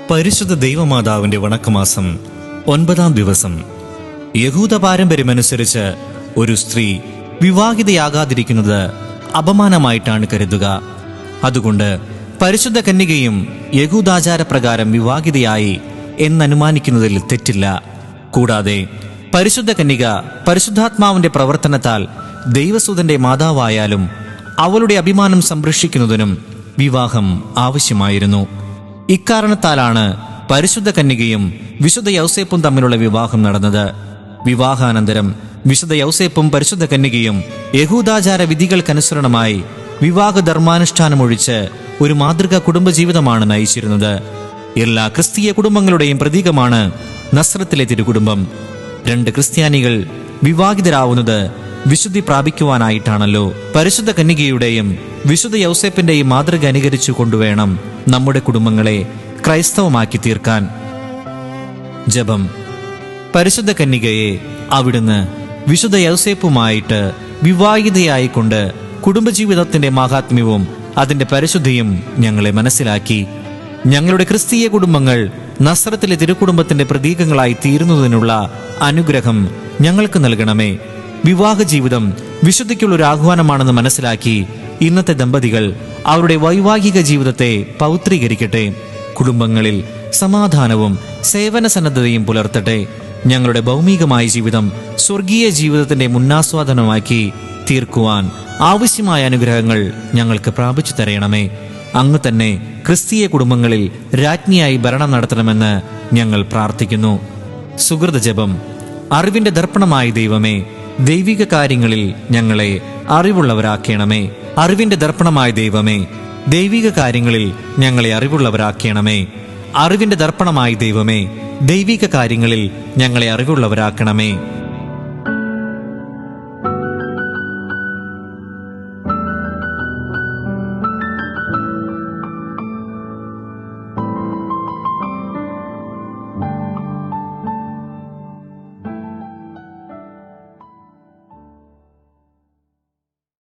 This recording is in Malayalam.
പരിശുദ്ധ ദൈവമാതാവിന്റെ വണക്കമാസം 9-ാം ദിവസം. യഹൂദ പാരമ്പര്യമനുസരിച്ച് ഒരു സ്ത്രീ വിവാഹിതയാകാതിരിക്കുന്നത് അപമാനമായിട്ടാണ് കരുതുക. അതുകൊണ്ട് പരിശുദ്ധ കന്യകയും യഹൂദാചാരപ്രകാരം വിവാഹിതയായി എന്നനുമാനിക്കുന്നതിൽ തെറ്റില്ല. കൂടാതെ പരിശുദ്ധ കന്യക പരിശുദ്ധാത്മാവിന്റെ പ്രവർത്തനത്താൽ ദൈവസൂതന്റെ മാതാവായാലും അവളുടെ അഭിമാനം സംരക്ഷിക്കുന്നതിനും വിവാഹം ആവശ്യമായിരുന്നു. ഇക്കാരണത്താലാണ് പരിശുദ്ധ കന്യകയും വിശുദ്ധ യൗസേപ്പും തമ്മിലുള്ള വിവാഹം നടന്നത്. വിവാഹാനന്തരം വിശുദ്ധ യൗസേപ്പും പരിശുദ്ധ കന്യകയും യഹൂദാചാര വിധികൾക്കനുസരണമായി വിവാഹ ധർമാനുഷ്ഠാനമൊഴിച്ച് ഒരു മാതൃകാ കുടുംബജീവിതമാണ് നയിച്ചിരുന്നത്. എല്ലാ ക്രിസ്തീയ കുടുംബങ്ങളുടെയും പ്രതീകമാണ് നസ്രത്തിലെ തിരുകുടുംബം. 2 ക്രിസ്ത്യാനികൾ വിവാഹിതരാവുന്നത് വിശുദ്ധി പ്രാപിക്കുവാനായിട്ടാണല്ലോ. പരിശുദ്ധ കന്യകയുടെയും വിശുദ്ധ യൗസേപ്പിന്റെയും മാതൃക അനുകരിച്ചു കൊണ്ടുവേണം നമ്മുടെ കുടുംബങ്ങളെ ക്രൈസ്തവമാക്കി തീർക്കാൻ. ജപം. പരിശുദ്ധ കന്യകയെ അവിടുന്ന് വിശുദ്ധ യൗസേപ്പുമായിട്ട് വിവാഹിതയായിക്കൊണ്ട് കുടുംബജീവിതത്തിന്റെ മാഹാത്മ്യവും അതിന്റെ പരിശുദ്ധിയും ഞങ്ങളെ മനസ്സിലാക്കി. ഞങ്ങളുടെ ക്രിസ്തീയ കുടുംബങ്ങൾ നസ്രത്തിലെ തിരുക്കുടുംബത്തിന്റെ പ്രതീകങ്ങളായി തീരുന്നതിനുള്ള അനുഗ്രഹം ഞങ്ങൾക്ക് നൽകണമേ. വിവാഹ ജീവിതം വിശുദ്ധിക്കുള്ളൊരു ആഹ്വാനമാണെന്ന് മനസ്സിലാക്കി ഇന്നത്തെ ദമ്പതികൾ അവരുടെ വൈവാഹിക ജീവിതത്തെ പൗത്രീകരിക്കട്ടെ. കുടുംബങ്ങളിൽ സമാധാനവും സേവന സന്നദ്ധതയും പുലർത്തട്ടെ. ഞങ്ങളുടെ ഭൗമികമായ ജീവിതം സ്വർഗീയ ജീവിതത്തിന്റെ മുന്നാസ്വാദനമാക്കി തീർക്കുവാൻ ആവശ്യമായ അനുഗ്രഹങ്ങൾ ഞങ്ങൾക്ക് പ്രാപിച്ചു തരയണമേ. അങ്ങ് തന്നെ ക്രിസ്തീയ കുടുംബങ്ങളിൽ രാജ്ഞിയായി ഭരണം നടത്തണമെന്ന് ഞങ്ങൾ പ്രാർത്ഥിക്കുന്നു. സുഹൃത ജപം. അറിവിന്റെ ദർപ്പണമായ ദൈവമേ, ദൈവിക കാര്യങ്ങളിൽ ഞങ്ങളെ അറിവുള്ളവരാക്കണമേ. അറിവിന്റെ ദർപ്പണമായ ദൈവമേ, ദൈവിക കാര്യങ്ങളിൽ ഞങ്ങളെ അറിവുള്ളവരാക്കണമേ. അറിവിന്റെ ദർപ്പണമായ ദൈവമേ, ദൈവിക കാര്യങ്ങളിൽ ഞങ്ങളെ അറിവുള്ളവരാക്കണമേ.